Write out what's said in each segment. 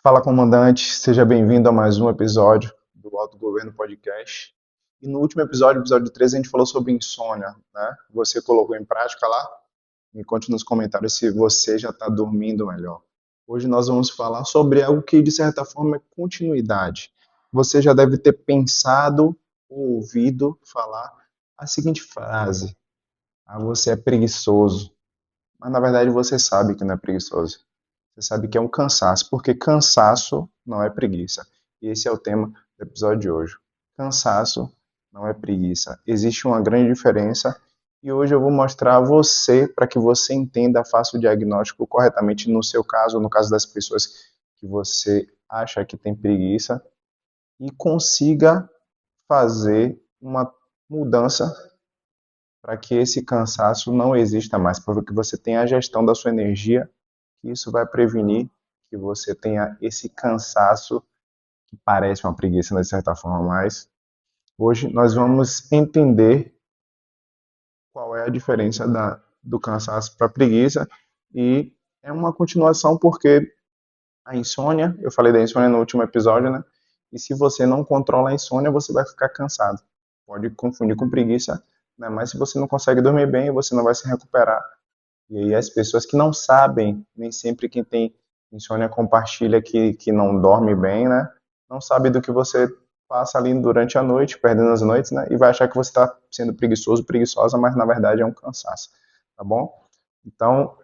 Fala, comandante, seja bem-vindo a mais um episódio do Autogoverno Podcast. E no último episódio, episódio 13, a gente falou sobre insônia, né? Você colocou em prática lá? Me conte nos comentários se você já está dormindo melhor. Hoje nós vamos falar sobre algo que, de certa forma, é continuidade. Você já deve ter pensado ou ouvido falar a seguinte frase: Ah, você é preguiçoso. Mas, na verdade, você sabe que não é preguiçoso. Você sabe que é um cansaço, porque cansaço não é preguiça. E esse é o tema do episódio de hoje. Cansaço não é preguiça. Existe uma grande diferença e hoje eu vou mostrar a você para que você entenda, faça o diagnóstico corretamente no seu caso, ou no caso das pessoas que você acha que tem preguiça e consiga fazer uma mudança para que esse cansaço não exista mais, porque você tem a gestão da sua energia, que isso vai prevenir que você tenha esse cansaço que parece uma preguiça, de certa forma, mas hoje nós vamos entender qual é a diferença do cansaço para a preguiça e é uma continuação porque a insônia, eu falei da insônia no último episódio, né? E se você não controla a insônia, você vai ficar cansado. Pode confundir com preguiça, né? Mas se você não consegue dormir bem, você não vai se recuperar. E aí as pessoas que não sabem, nem sempre quem tem insônia compartilha que não dorme bem, né? Não sabe do que você passa ali durante a noite, perdendo as noites, né? E vai achar que você está sendo preguiçoso, preguiçosa, mas na verdade é um cansaço, tá bom? Então,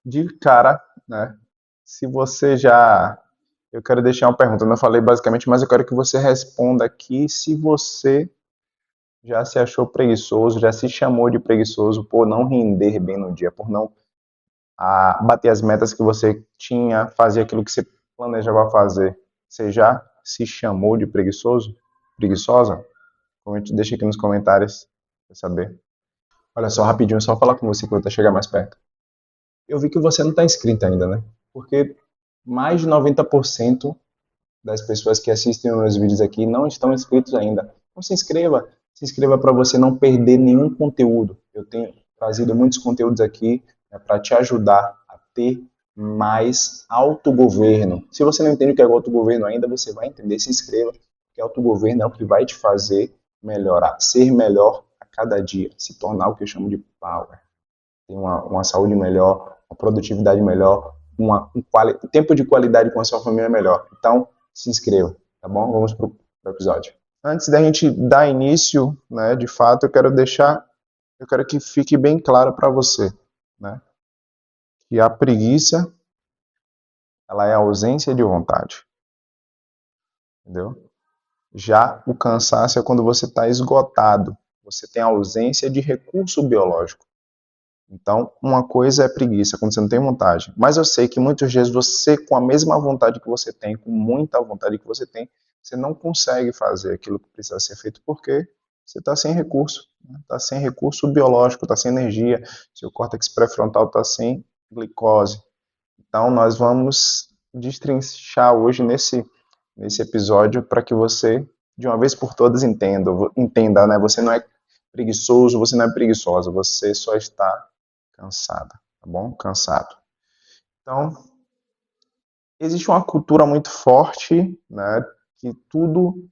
de cara, né? Se você já... Eu quero deixar uma pergunta, eu não falei basicamente, mas eu quero que você responda aqui se você já se achou preguiçoso, já se chamou de preguiçoso por não render bem no dia, por não bater as metas que você tinha, fazer aquilo que você planejava fazer. Você já se chamou de preguiçoso? Preguiçosa? Comente, deixa aqui nos comentários para saber. Olha só, rapidinho, só falar com você quando eu chegar mais perto. Eu vi que você não está inscrito ainda, né? Porque mais de 90% das pessoas que assistem os meus vídeos aqui não estão inscritos ainda. Então se inscreva para você não perder nenhum conteúdo. Eu tenho trazido muitos conteúdos aqui, né, para te ajudar a ter mais autogoverno. Se você não entende o que é autogoverno ainda, você vai entender. Se inscreva, porque autogoverno é o que vai te fazer melhorar, ser melhor a cada dia, se tornar o que eu chamo de power. Ter uma saúde melhor, uma produtividade melhor, um tempo de qualidade com a sua família melhor. Então, se inscreva, tá bom? Vamos para o episódio. Antes da gente dar início, né, de fato, eu quero que fique bem claro para você, né, que a preguiça, ela é a ausência de vontade, entendeu? Já o cansaço é quando você está esgotado, você tem ausência de recurso biológico. Então, uma coisa é preguiça, quando você não tem vontade. Mas eu sei que muitos dias você, com a mesma vontade que você tem, com muita vontade que você não consegue fazer aquilo que precisa ser feito porque você está sem recurso. Está sem recurso biológico, está sem energia, seu córtex pré-frontal está sem glicose. Então, nós vamos destrinchar hoje nesse episódio para que você, de uma vez por todas, entenda, né? Você não é preguiçoso, você não é preguiçosa, você só está cansada, tá bom? Cansado. Então, existe uma cultura muito forte, né, que tudo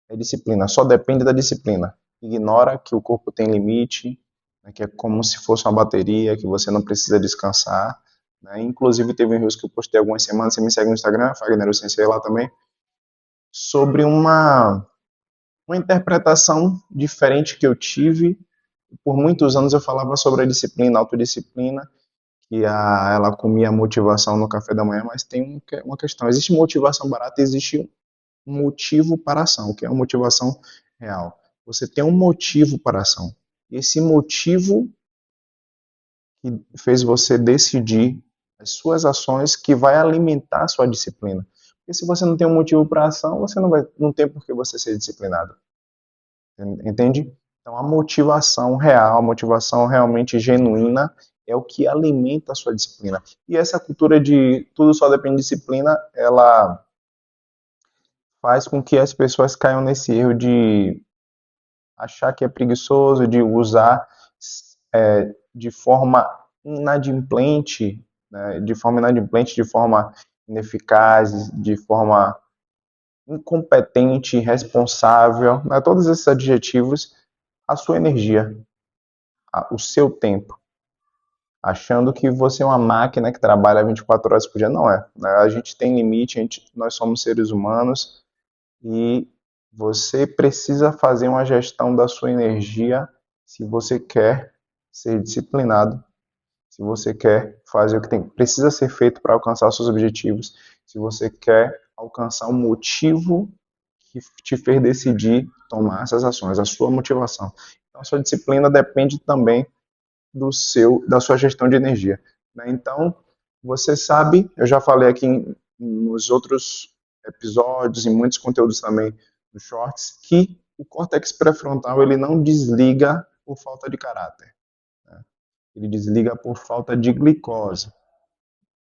é disciplina, só depende da disciplina. Ignora que o corpo tem limite, né, que é como se fosse uma bateria, que você não precisa descansar. Né? Inclusive, teve um reels que eu postei algumas semanas, você me segue no Instagram, Fagner Sensei lá também, sobre uma interpretação diferente que eu tive. Por muitos anos eu falava sobre a disciplina, a autodisciplina, que ela comia motivação no café da manhã, mas tem uma questão. Existe motivação barata, existe um motivo para a ação, que é uma motivação real. Você tem um motivo para a ação. Esse motivo que fez você decidir as suas ações que vai alimentar a sua disciplina. Porque se você não tem um motivo para a ação, você não tem por que você ser disciplinado. Entende? Então, a motivação real, a motivação realmente genuína é o que alimenta a sua disciplina. E essa cultura de tudo só depende de disciplina, ela faz com que as pessoas caiam nesse erro de achar que é preguiçoso, de usar de forma inadimplente né, de forma inadimplente, de forma ineficaz, de forma incompetente, irresponsável, né, todos esses adjetivos, a sua energia, o seu tempo, achando que você é uma máquina que trabalha 24 horas por dia. Não é, né? A gente tem limite, nós somos seres humanos e você precisa fazer uma gestão da sua energia se você quer ser disciplinado, se você quer fazer o que precisa ser feito para alcançar os seus objetivos, se você quer alcançar o motivo que te fez decidir tomar essas ações, a sua motivação. Então, a sua disciplina depende também da sua gestão de energia, né? Então, você sabe, eu já falei aqui nos outros episódios e muitos conteúdos também nos shorts, que o córtex pré-frontal ele não desliga por falta de caráter, né? Ele desliga por falta de glicose,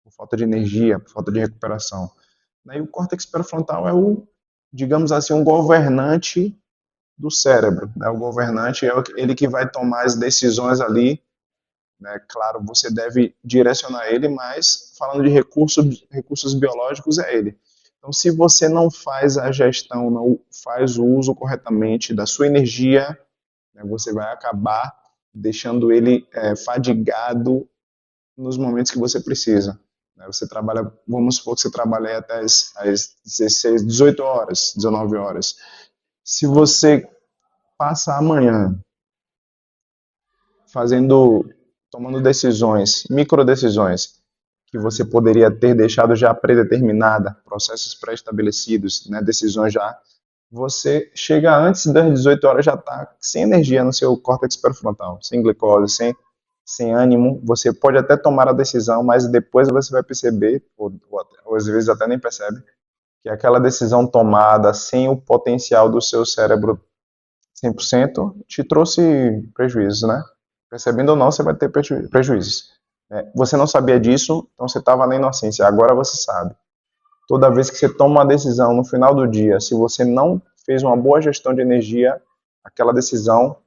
por falta de energia, por falta de recuperação. E o córtex pré-frontal é digamos assim, um governante do cérebro, né? O governante é ele que vai tomar as decisões ali, né? Claro, você deve direcionar ele, mas falando de recursos biológicos, é ele. Então, se você não faz a gestão, não faz o uso corretamente da sua energia, né, você vai acabar deixando ele fadigado nos momentos que você precisa. Você trabalha, vamos supor que você trabalha até as 16, 18 horas, 19 horas. Se você passa amanhã tomando decisões, micro decisões, que você poderia ter deixado já predeterminada, processos pré-estabelecidos, né, decisões já, você chega antes das 18 horas já está sem energia no seu córtex pré-frontal, sem glicose, sem ânimo. Você pode até tomar a decisão, mas depois você vai perceber, ou às vezes até nem percebe, que aquela decisão tomada sem o potencial do seu cérebro 100% te trouxe prejuízos, né? Percebendo ou não, você vai ter prejuízos. Você não sabia disso, então você estava na inocência. Agora você sabe. Toda vez que você toma uma decisão no final do dia, se você não fez uma boa gestão de energia, aquela decisão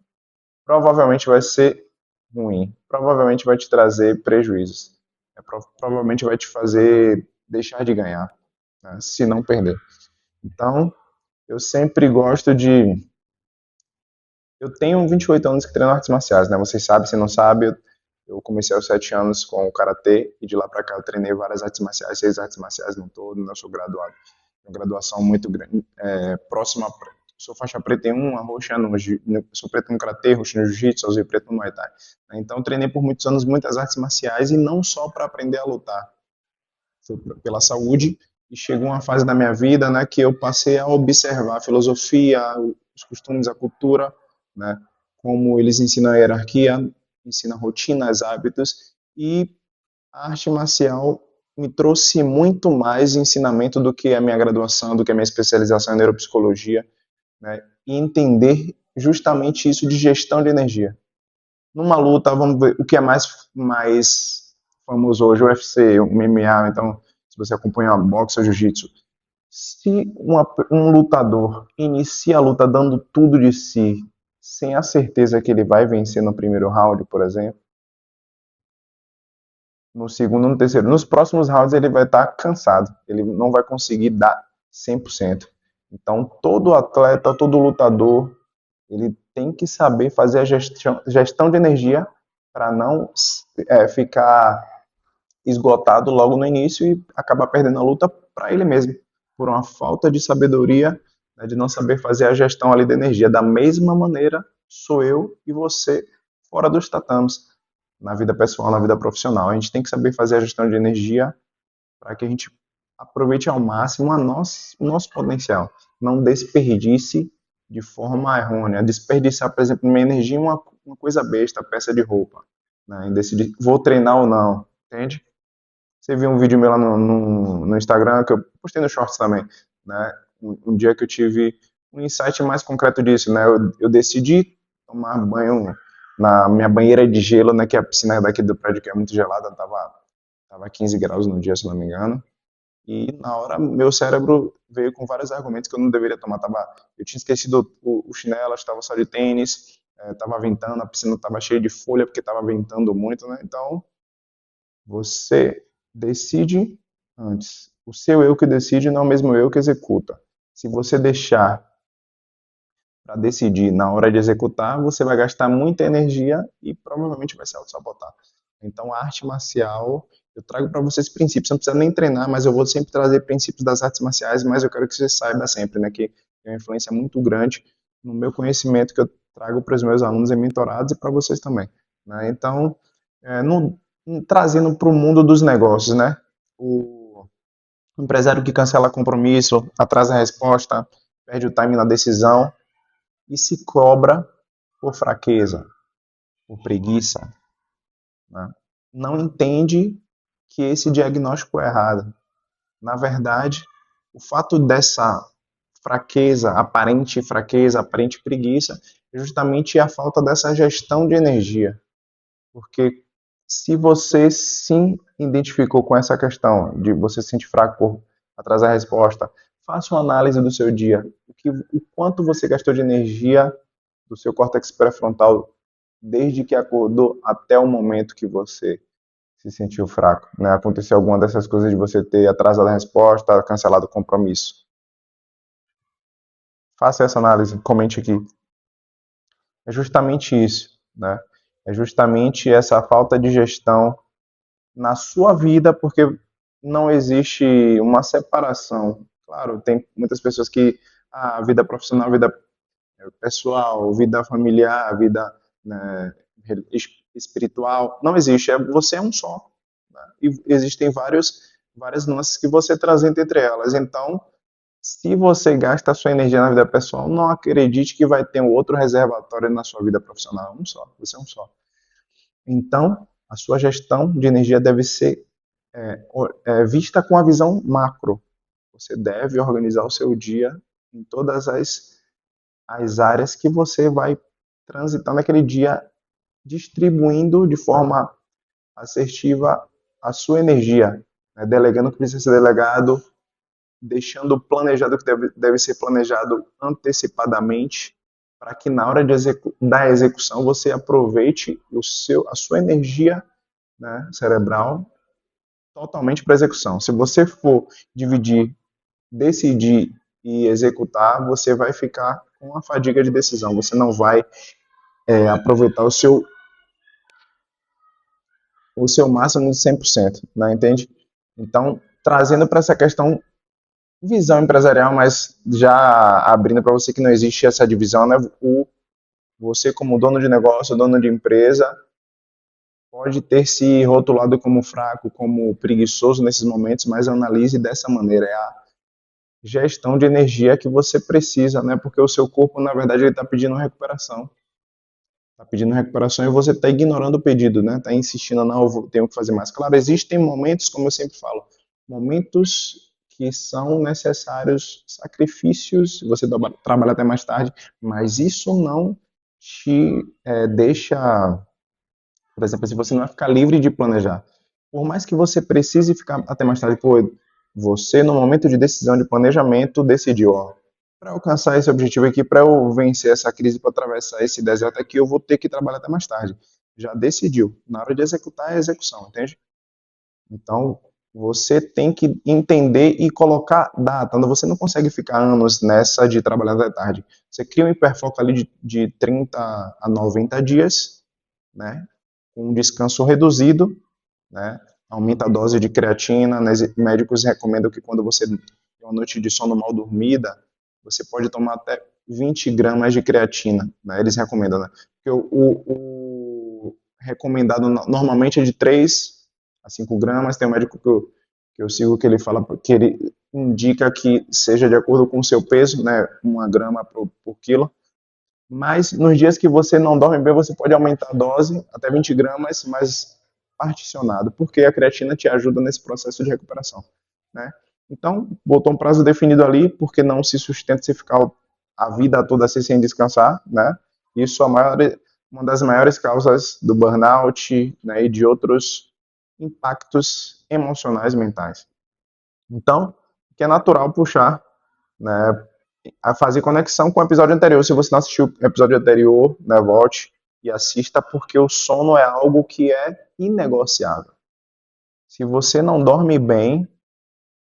provavelmente vai ser ruim. Provavelmente vai te trazer prejuízos. Provavelmente vai te fazer deixar de ganhar, né, se não perder. Então, eu sempre gosto de eu tenho 28 anos que treino artes marciais, né? Vocês sabem, se não sabem, eu comecei aos 7 anos com o karatê e de lá para cá eu treinei várias artes marciais, 6 artes marciais no todo, né? Eu sou graduado, uma graduação muito grande, próxima, sou faixa preta em uma, roxa no, sou preto no karatê, roxo no jiu-jitsu, azul e preto no muay thai. Então treinei por muitos anos muitas artes marciais e não só para aprender a lutar, foi pela saúde e chegou uma fase da minha vida, né, que eu passei a observar a filosofia, os costumes, a cultura, né, como eles ensinam a hierarquia, ensinam rotinas, hábitos, e a arte marcial me trouxe muito mais ensinamento do que a minha graduação, do que a minha especialização em neuropsicologia, né, e entender justamente isso de gestão de energia. Numa luta, vamos ver o que é mais famoso hoje, o UFC, o MMA, então, se você acompanha a boxe ou jiu-jitsu, se um lutador inicia a luta dando tudo de si, sem a certeza que ele vai vencer no primeiro round, por exemplo, no segundo, no terceiro, nos próximos rounds ele vai estar cansado, ele não vai conseguir dar 100%. Então, todo atleta, todo lutador, ele tem que saber fazer a gestão de energia para não ficar esgotado logo no início e acabar perdendo a luta para ele mesmo, por uma falta de sabedoria, né, de não saber fazer a gestão ali da energia. Da mesma maneira, sou eu e você fora dos tatames, na vida pessoal, na vida profissional. A gente tem que saber fazer a gestão de energia para que a gente aproveite ao máximo o nosso potencial. Não desperdice de forma errônea. Desperdiçar, por exemplo, minha energia em uma coisa besta, peça de roupa, né, em decidir vou treinar ou não, entende? Você viu um vídeo meu lá no Instagram, que eu postei no Shorts também, né? Um dia que eu tive um insight mais concreto disso, né? Eu decidi tomar banho na minha banheira de gelo, né? Que é a piscina daqui do prédio que é muito gelada, tava 15 graus no dia, se não me engano. E na hora, meu cérebro veio com vários argumentos que eu não deveria tomar. Eu tinha esquecido o chinelo, estava só de tênis, estava ventando, a piscina estava cheia de folha porque estava ventando muito, né? Então, Você decide antes. O seu eu que decide não é o mesmo eu que executa. Se você deixar para decidir na hora de executar, você vai gastar muita energia e provavelmente vai se auto-sabotar. Então, a arte marcial, eu trago para vocês princípios. Você não precisa nem treinar, mas eu vou sempre trazer princípios das artes marciais, mas eu quero que você saiba sempre, né, que tem uma influência muito grande no meu conhecimento que eu trago para os meus alunos e mentorados e para vocês também. Né? Então, trazendo para o mundo dos negócios, né? O empresário que cancela compromisso, atrasa a resposta, perde o time na decisão, e se cobra por fraqueza, por preguiça, né? Não entende que esse diagnóstico é errado. Na verdade, o fato dessa fraqueza, aparente preguiça, é justamente a falta dessa gestão de energia. Porque se você se identificou com essa questão de você se sentir fraco por atrasar a resposta, faça uma análise do seu dia. O quanto você gastou de energia do seu córtex pré-frontal desde que acordou até o momento que você se sentiu fraco, né? Aconteceu alguma dessas coisas de você ter atrasado a resposta, cancelado o compromisso. Faça essa análise, comente aqui. É justamente isso, né? É justamente essa falta de gestão na sua vida, porque não existe uma separação. Claro, tem muitas pessoas que a vida profissional, a vida pessoal, vida familiar, vida, né, espiritual, não existe. Você é um só. Né? E existem várias nuances que você transita entre elas. Então, se você gasta a sua energia na vida pessoal, não acredite que vai ter um outro reservatório na sua vida profissional. É um só. Você é um só. Então, a sua gestão de energia deve ser vista com a visão macro. Você deve organizar o seu dia em todas as áreas que você vai transitar naquele dia, distribuindo de forma assertiva a sua energia, né? Delegando o que precisa ser delegado, deixando planejado o que deve ser planejado antecipadamente, para que na hora da execução você aproveite a sua energia, né, cerebral totalmente para execução. Se você for dividir, decidir e executar, você vai ficar com a fadiga de decisão. Você não vai aproveitar o seu máximo de 100%, né, entende? Então, trazendo para essa questão visão empresarial, mas já abrindo para você que não existe essa divisão, né? Você como dono de negócio, dono de empresa, pode ter se rotulado como fraco, como preguiçoso nesses momentos, mas analise dessa maneira. É a gestão de energia que você precisa, né? Porque o seu corpo, na verdade, ele está pedindo recuperação. Está pedindo recuperação e você está ignorando o pedido, né? Está insistindo, não, eu tenho que fazer mais. Claro, existem momentos, como eu sempre falo, momentos que são necessários sacrifícios, você trabalha até mais tarde, mas isso não te deixa, por exemplo, se você não vai ficar livre de planejar. Por mais que você precise ficar até mais tarde, pô, você no momento de decisão de planejamento decidiu, ó, para alcançar esse objetivo aqui, para eu vencer essa crise, para atravessar esse deserto aqui, eu vou ter que trabalhar até mais tarde. Já decidiu. Na hora de executar, é a execução, entende? Então, você tem que entender e colocar data. Você não consegue ficar anos nessa de trabalhar até tarde. Você cria um hiperfoco ali de 30 a 90 dias, né? Com um descanso reduzido, né? Aumenta a dose de creatina. Médicos recomendam que quando você tem uma noite de sono mal dormida, você pode tomar até 20 gramas de creatina, né? Eles recomendam, né? Porque o recomendado normalmente é de 3 a 5 gramas. Tem um médico que eu sigo que ele fala que ele indica que seja de acordo com o seu peso, né? 1 grama por quilo. Mas nos dias que você não dorme bem, você pode aumentar a dose até 20 gramas, mas particionado, porque a creatina te ajuda nesse processo de recuperação, né? Então, botou um prazo definido ali, porque não se sustenta se ficar a vida toda assim sem descansar, né? Isso é uma das maiores causas do burnout, né, e de outros impactos emocionais mentais. Então, que é natural puxar, né, a fazer conexão com o episódio anterior. Se você não assistiu o episódio anterior, né, volte e assista, porque o sono é algo que é inegociável. Se você não dorme bem,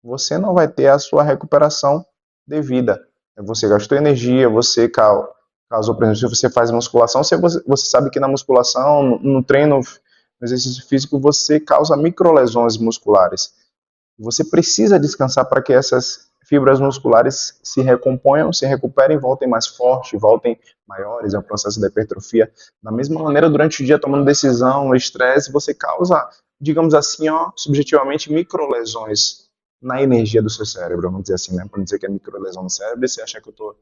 você não vai ter a sua recuperação devida. Você gastou energia, você causou, por exemplo, se você faz musculação, você sabe que na musculação, no treino, no exercício físico, você causa microlesões musculares. Você precisa descansar para que essas fibras musculares se recomponham, se recuperem, voltem mais fortes, voltem maiores, é o processo da hipertrofia. Da mesma maneira, durante o dia, tomando decisão, estresse, você causa, digamos assim, ó, subjetivamente, microlesões na energia do seu cérebro, vamos dizer assim, né? Para não dizer que é microlesão no cérebro, e você acha que eu estou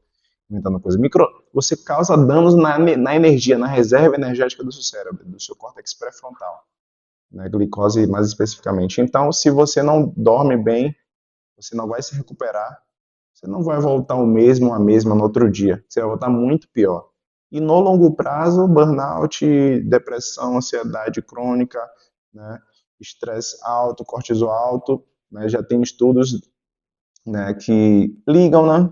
inventando coisa. Você causa danos na energia, na reserva energética do seu cérebro, do seu córtex pré-frontal, né? Glicose mais especificamente. Então, se você não dorme bem, você não vai se recuperar, você não vai voltar o mesmo, a mesma no outro dia, você vai voltar muito pior. E no longo prazo, burnout, depressão, ansiedade crônica, né, estresse alto, cortisol alto, né, já tem estudos, né, que ligam, né?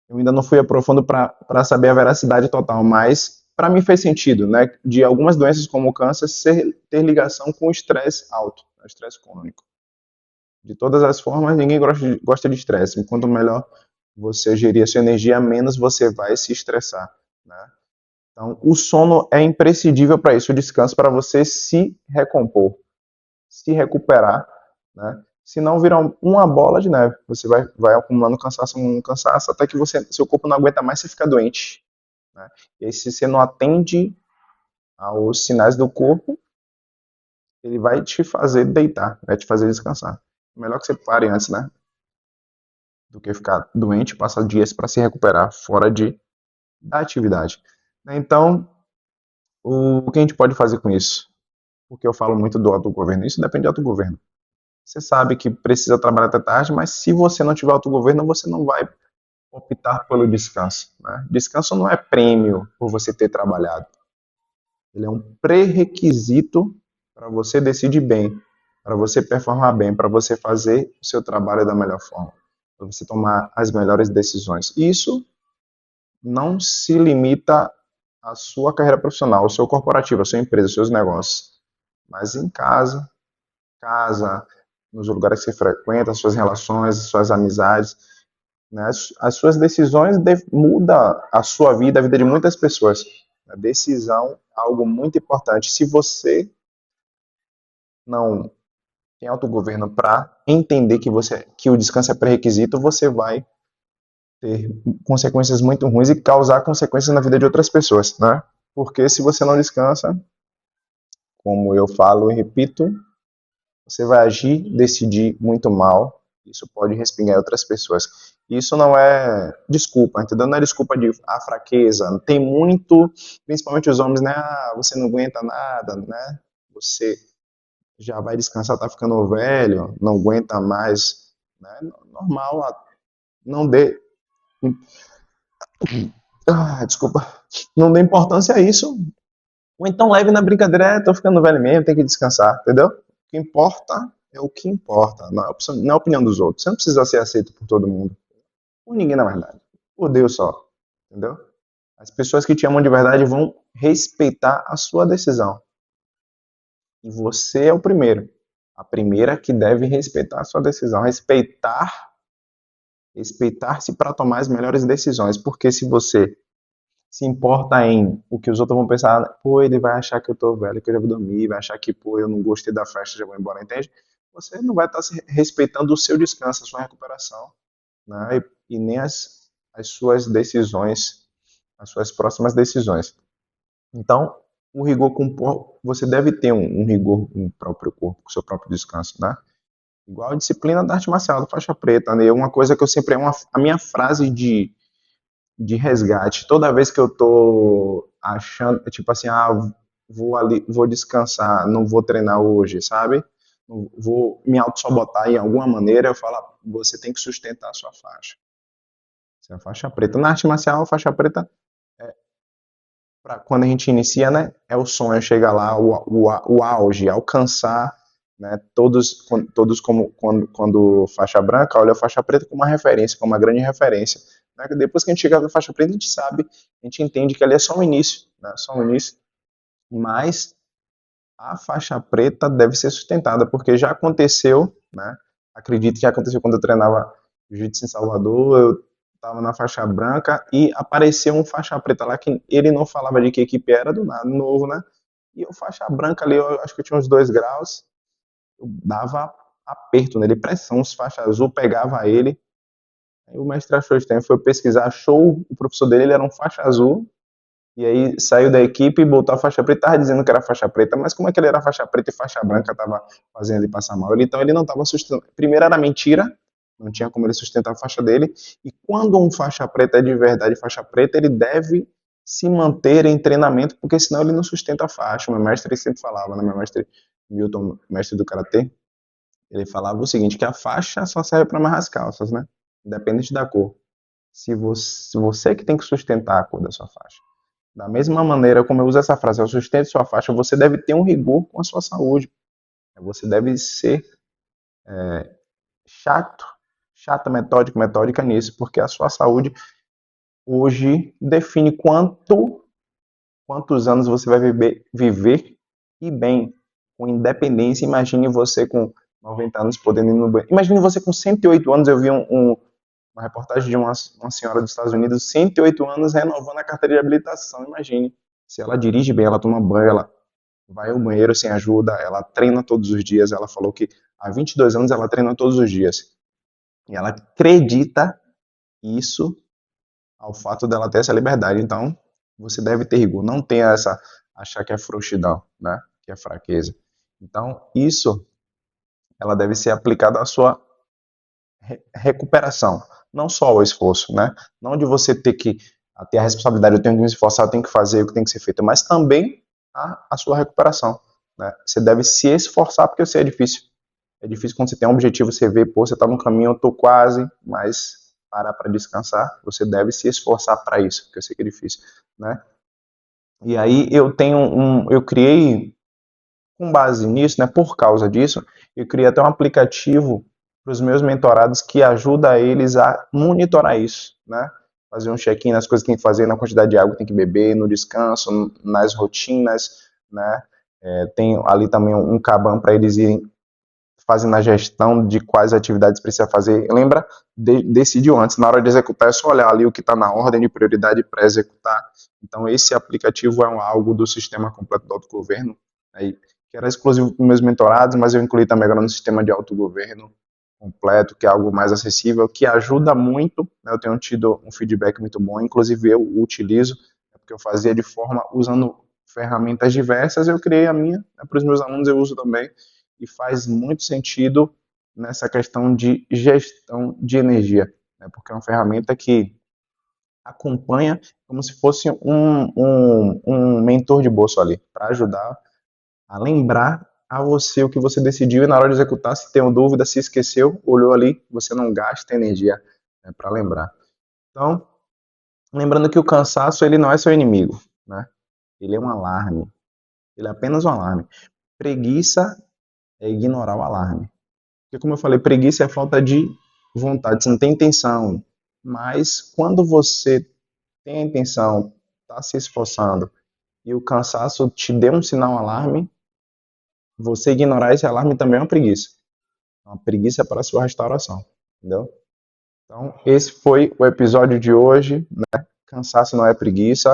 Eu ainda não fui a profundo para saber a veracidade total, mas para mim fez sentido, né? De algumas doenças como o câncer ter ligação com o estresse alto, o estresse crônico. De todas as formas, ninguém gosta de estresse. Quanto melhor você gerir a sua energia, menos você vai se estressar, né? Então, o sono é imprescindível para isso, o descanso para você se recompor, se recuperar, né? Se não virar uma bola de neve, você vai acumulando cansaço, um cansaço, até que seu corpo não aguenta mais, você fica doente, né? E aí, se você não atende aos sinais do corpo, ele vai te fazer deitar, vai te fazer descansar. Melhor que você pare antes, né? Do que ficar doente e passar dias para se recuperar fora da atividade. Então, o que a gente pode fazer com isso? Porque eu falo muito do autogoverno. Isso depende do autogoverno. Você sabe que precisa trabalhar até tarde, mas se você não tiver autogoverno, você não vai optar pelo descanso, né? Descanso não é prêmio por você ter trabalhado. Ele é um pré-requisito para você decidir bem, para você performar bem, para você fazer o seu trabalho da melhor forma, para você tomar as melhores decisões. Isso não se limita à sua carreira profissional, ao seu corporativo, à sua empresa, aos seus negócios, mas em casa, nos lugares que você frequenta, as suas relações, as suas amizades, né? As suas decisões mudam a sua vida, a vida de muitas pessoas. A decisão é algo muito importante. Se você não tem autogoverno para entender que o descanso é pré-requisito, você vai ter consequências muito ruins e causar consequências na vida de outras pessoas, né? Porque se você não descansa, como eu falo e repito, você vai agir, decidir muito mal. Isso pode respingar em outras pessoas. Isso não é desculpa, entendeu? Não é desculpa de fraqueza. Tem muito, principalmente os homens, né? Ah, você não aguenta nada, né? Você já vai descansar, tá ficando velho, não aguenta mais, né? Normal, não dê, desculpa, não dê importância a isso. Ou então leve na brincadeira, tô ficando velho mesmo, tem que descansar, entendeu? O que importa é o que importa, não é a opinião dos outros. Você não precisa ser aceito por todo mundo, por ninguém na verdade, por Deus só, entendeu? As pessoas que te amam de verdade vão respeitar a sua decisão. E você é o primeiro. A primeira que deve respeitar a sua decisão. Respeitar-se para tomar as melhores decisões. Porque se você se importa em o que os outros vão pensar, pô, ele vai achar que eu tô velho, que eu já vou dormir, vai achar que, pô, eu não gostei da festa, já vou embora, entende? Você não vai estar respeitando o seu descanso, a sua recuperação, né? E nem as suas decisões, as suas próximas decisões. Então, o rigor com você deve ter um rigor com o próprio corpo, com o seu próprio descanso, né? Igual a disciplina da arte marcial, da faixa preta, né? Uma coisa que eu sempre, a minha frase de resgate. Toda vez que eu tô achando, tipo assim, vou ali, vou descansar, não vou treinar hoje, sabe? Vou me auto-sabotar em alguma maneira, eu falo, você tem que sustentar a sua faixa. Essa é a faixa preta. Na arte marcial, a faixa preta, quando a gente inicia, né, é o sonho chegar lá, o auge, alcançar, né, todos como quando faixa branca, olha a faixa preta como uma referência, como uma grande referência. Né? Depois que a gente chega na faixa preta, a gente sabe, a gente entende que ali é só um início, né, só um início, mas a faixa preta deve ser sustentada, porque já aconteceu, né? Acredito que já aconteceu quando eu treinava jiu-jitsu em Salvador, eu estava na faixa branca e apareceu um faixa preta lá que ele não falava de que equipe era, do nada, novo, né? E o faixa branca ali, eu acho que eu tinha uns 2 graus, eu dava aperto nele, pressão, os faixa azul pegava ele. Aí o mestre achou estranho, foi pesquisar, achou o professor dele, ele era um faixa azul, e aí saiu da equipe e botou a faixa preta, estava dizendo que era faixa preta, mas como é que ele era faixa preta e faixa branca estava fazendo ele passar mal? Então ele não estava sustentando. Primeiro era mentira, não tinha como ele sustentar a faixa dele, e quando um faixa preta é de verdade faixa preta, ele deve se manter em treinamento, porque senão ele não sustenta a faixa. O meu mestre ele sempre falava, né? Meu mestre Milton, mestre do Karatê, ele falava o seguinte, que a faixa só serve para amarrar as calças, né? Independente da cor. Se você que tem que sustentar a cor da sua faixa. Da mesma maneira como eu uso essa frase, eu sustento sua faixa, você deve ter um rigor com a sua saúde. Você deve ser chato, chata, metódico, metódica nisso, porque a sua saúde hoje define quantos anos você vai viver e bem, com independência. Imagine você com 90 anos podendo ir no banheiro. Imagine você com 108 anos, eu vi uma reportagem de uma senhora dos Estados Unidos, 108 anos, renovando a carteira de habilitação. Imagine, se ela dirige bem, ela toma banho, ela vai ao banheiro sem ajuda, ela treina todos os dias. Ela falou que há 22 anos ela treina todos os dias. E ela acredita isso ao fato dela ter essa liberdade. Então, você deve ter rigor. Não tenha essa, achar que é frouxidão, né? Que é fraqueza. Então, isso, ela deve ser aplicada à sua recuperação, não só ao esforço, né? Não de você ter que ter a responsabilidade, eu tenho que me esforçar, eu tenho que fazer o que tem que ser feito, mas também a sua recuperação, né? Você deve se esforçar, porque eu sei é difícil. É difícil quando você tem um objetivo, você vê, pô, você está no caminho, eu estou quase, mas parar para descansar, você deve se esforçar para isso, porque eu sei que é difícil, né? E aí eu criei com base nisso, né, por causa disso, eu criei até um aplicativo para os meus mentorados que ajuda eles a monitorar isso, né? Fazer um check-in nas coisas que tem que fazer, na quantidade de água que tem que beber, no descanso, nas rotinas, né? Tem ali também um Kanban para eles irem fazendo a gestão de quais atividades precisa fazer. Lembra? Decidiu antes, na hora de executar é só olhar ali o que está na ordem de prioridade para executar. Então esse aplicativo é algo do sistema completo do autogoverno, né, que era exclusivo para meus mentorados, mas eu incluí também agora no sistema de autogoverno completo, que é algo mais acessível, que ajuda muito, né, eu tenho tido um feedback muito bom, inclusive eu utilizo, porque eu fazia de forma, usando ferramentas diversas, eu criei a minha, né, para os meus alunos eu uso também, e faz muito sentido nessa questão de gestão de energia, né, porque é uma ferramenta que acompanha como se fosse um mentor de bolso ali, para ajudar a lembrar a você o que você decidiu e na hora de executar, se tem dúvida, se esqueceu, olhou ali, você não gasta energia, né, para lembrar. Então, lembrando que o cansaço ele não é seu inimigo, né? Ele é um alarme, ele é apenas um alarme. Preguiça é ignorar o alarme. Porque, como eu falei, preguiça é falta de vontade, você não tem intenção. Mas quando você tem a intenção, está se esforçando e o cansaço te deu um sinal alarme, você ignorar esse alarme também é uma preguiça. Uma preguiça para a sua restauração, entendeu? Então, esse foi o episódio de hoje, né? Cansaço não é preguiça.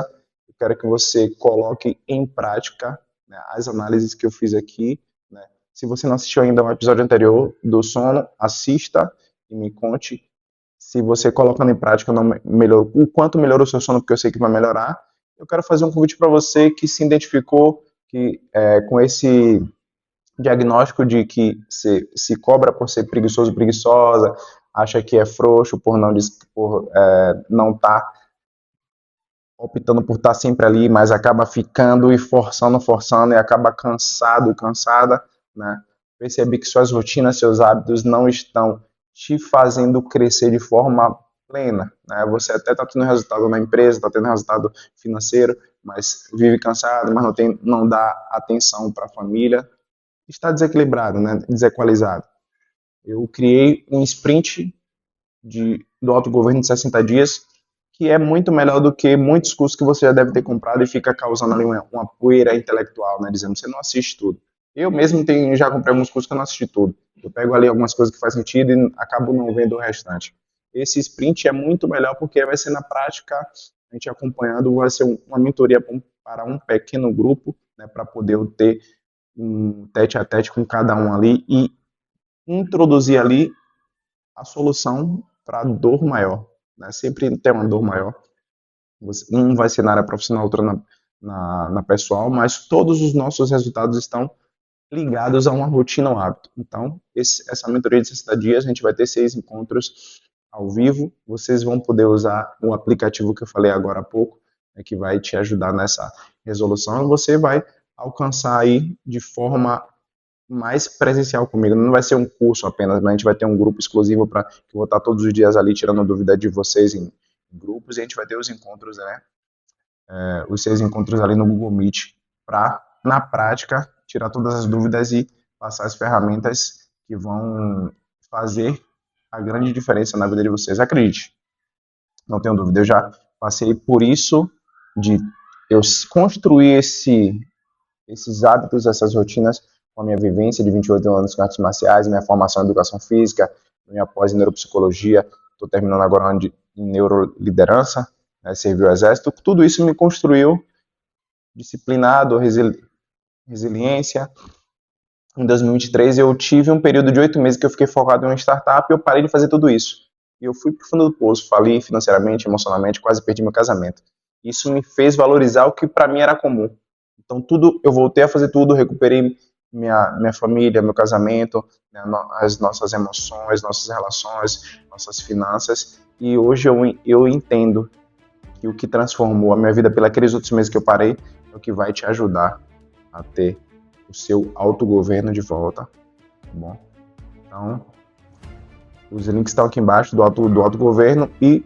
Eu quero que você coloque em prática, né, as análises que eu fiz aqui, né? Se você não assistiu ainda um episódio anterior do sono, assista e me conte se você colocando em prática não melhorou, o quanto melhorou o seu sono, porque eu sei que vai melhorar. Eu quero fazer um convite para você que se identificou que, com esse diagnóstico de que se cobra por ser preguiçoso, preguiçosa, acha que é frouxo por não estar optando por estar sempre ali, mas acaba ficando e forçando e acaba cansado, cansada, né? Perceber que suas rotinas, seus hábitos não estão te fazendo crescer de forma plena, né? Você até está tendo resultado na empresa, está tendo resultado financeiro, mas vive cansado, mas não dá atenção para a família, está desequilibrado, né? Desequalizado. Eu criei um sprint do autogoverno de 60 dias que é muito melhor do que muitos cursos que você já deve ter comprado e fica causando ali uma poeira intelectual, né? Dizendo que você não assiste tudo. Eu mesmo já comprei alguns cursos que eu não assisti tudo. Eu pego ali algumas coisas que fazem sentido e acabo não vendo o restante. Esse sprint é muito melhor porque vai ser na prática, a gente acompanhando, vai ser uma mentoria para um pequeno grupo, né, para poder eu ter um tete a tete com cada um ali e introduzir ali a solução para a dor maior, né? Sempre tem uma dor maior. Um vai ser na área profissional, outro na pessoal, mas todos os nossos resultados estão ligados a uma rotina ou hábito. Então, essa mentoria de 60 dias, a gente vai ter 6 encontros ao vivo. Vocês vão poder usar o aplicativo que eu falei agora há pouco, né, que vai te ajudar nessa resolução. E você vai alcançar aí de forma mais presencial comigo. Não vai ser um curso apenas, mas a gente vai ter um grupo exclusivo para que eu vou estar todos os dias ali tirando dúvida de vocês em grupos e a gente vai ter os encontros, né? Os 6 encontros ali no Google Meet para, na prática, tirar todas as dúvidas e passar as ferramentas que vão fazer a grande diferença na vida de vocês. Acredite, não tenho dúvida. Eu já passei por isso de eu construir esses hábitos, essas rotinas com a minha vivência de 28 anos com artes marciais, minha formação em educação física, minha pós em neuropsicologia, estou terminando agora em neuroliderança, né, servi o exército, tudo isso me construiu disciplinado, resiliência. Em 2023 eu tive um período de 8 meses que eu fiquei focado em uma startup e eu parei de fazer tudo isso. E eu fui para o fundo do poço, falei financeiramente, emocionalmente, quase perdi meu casamento. Isso me fez valorizar o que para mim era comum. Então tudo, eu voltei a fazer tudo, recuperei minha família, meu casamento, né, as nossas emoções, nossas relações, nossas finanças. E hoje eu entendo que o que transformou a minha vida pelos outros meses que eu parei é o que vai te ajudar a ter o seu autogoverno de volta, tá bom? Então, os links estão aqui embaixo do autogoverno e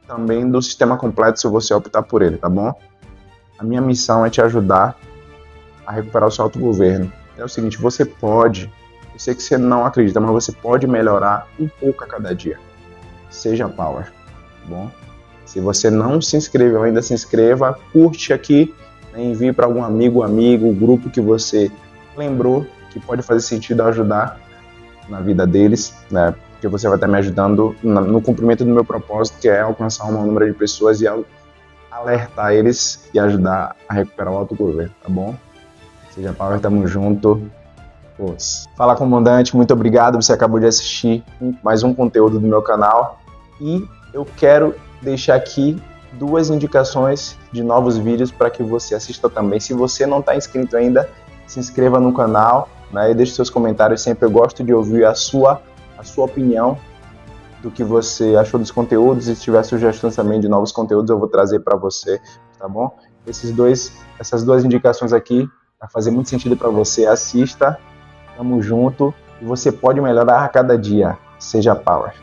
também do sistema completo se você optar por ele, tá bom? A minha missão é te ajudar a recuperar o seu autogoverno. É o seguinte, você pode, eu sei que você não acredita, mas você pode melhorar um pouco a cada dia. Seja Power, tá bom? Se você não se inscreveu ainda, se inscreva, curte aqui, né, envie para algum amigo, grupo que você lembrou que pode fazer sentido ajudar na vida deles, né? Porque você vai estar me ajudando no cumprimento do meu propósito, que é alcançar um número de pessoas e alertar eles e ajudar a recuperar o autogoverno, tá bom? Seja Power, tamo junto. Fala, comandante, muito obrigado. Você acabou de assistir mais um conteúdo do meu canal e eu quero deixar aqui 2 indicações de novos vídeos para que você assista também. Se você não está inscrito ainda, se inscreva no canal, né, e deixe seus comentários sempre. Eu gosto de ouvir a sua opinião do que você achou dos conteúdos. E se tiver sugestões também de novos conteúdos, eu vou trazer para você, tá bom? Essas duas indicações aqui vai fazer muito sentido para você. Assista, tamo junto e você pode melhorar a cada dia. Seja Power.